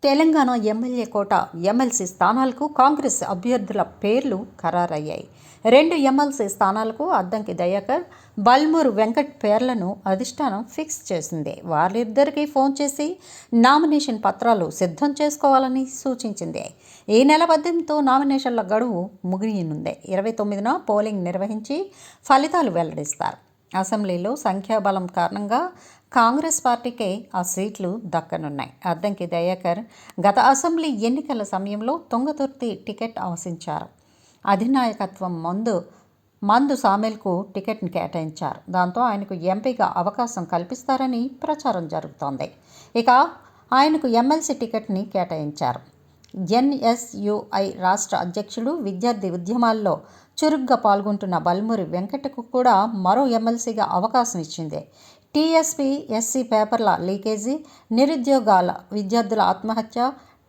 Telangana MLA కోట, MLC స్థానాలకు కాంగ్రెస్ అభ్యర్థుల పేర్లు ఖరారయ్యాయి. 2 ఎమ్మెల్సీ స్థానాలకు అద్దంకి దయాకర్, బల్మూరు వెంకట్ పేర్లను అధిష్టానం ఫిక్స్ చేసింది. వారిద్దరికీ ఫోన్ చేసి నామినేషన్ పత్రాలు సిద్ధం చేసుకోవాలని సూచించింది. ఈ నెల 18తో నామినేషన్ల గడువు ముగియనుంది. 29న పోలింగ్ నిర్వహించి ఫలితాలు వెల్లడిస్తారు. అసెంబ్లీలో సంఖ్యాబలం కారణంగా కాంగ్రెస్ పార్టీకే ఆ సీట్లు దక్కనున్నాయి. అద్దంకి దయాకర్ గత అసెంబ్లీ ఎన్నికల సమయంలో తుంగతుర్తి టికెట్ ఆశించారు. అధినాయకత్వం మందు సామెల్కు టికెట్ను కేటాయించారు. దాంతో ఆయనకు ఎంపీగా అవకాశం కల్పిస్తారని ప్రచారం జరుగుతోంది. ఇక ఆయనకు ఎమ్మెల్సీ టికెట్ని కేటాయించారు. ఎన్ఎస్యుఐ రాష్ట్ర అధ్యక్షుడు, విద్యార్థి ఉద్యమాల్లో చురుగ్గా పాల్గొంటున్న బల్మూరి వెంకటకు కూడా మరో ఎమ్మెల్సీగా అవకాశం ఇచ్చింది. టీఎస్పీ ఎస్సీ పేపర్ల లీకేజీ, విద్యార్థుల ఆత్మహత్య,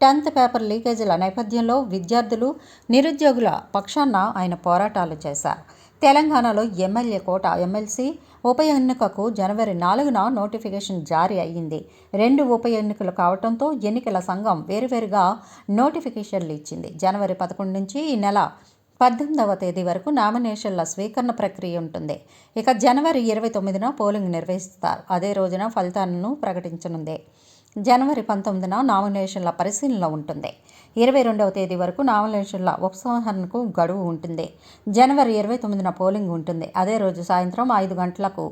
10th పేపర్ లీకేజీల నేపథ్యంలో విద్యార్థులు, నిరుద్యోగుల పక్షాన ఆయన పోరాటాలు చేశారు. తెలంగాణలో ఎమ్మెల్యే కోట, ఎమ్మెల్సీ ఉప ఎన్నికకు జనవరి 4న నోటిఫికేషన్ జారీ అయ్యింది. 2 ఉప ఎన్నికలు కావడంతో ఎన్నికల సంఘం వేరువేరుగా నోటిఫికేషన్లు ఇచ్చింది. జనవరి 11 నుంచి ఈ నెల 18వ తేదీ వరకు నామినేషన్ల స్వీకరణ ప్రక్రియ ఉంటుంది. ఇక జనవరి 29న పోలింగ్ నిర్వహిస్తారు. అదే రోజున ఫలితాలను ప్రకటించనుంది. జనవరి 19న నామినేషన్ల పరిశీలన ఉంటుంది. 22వ తేదీ వరకు నామినేషన్ల ఉపసంహరణకు గడువు ఉంటుంది. జనవరి 29న పోలింగ్ ఉంటుంది. అదే రోజు సాయంత్రం 5 గంటలకు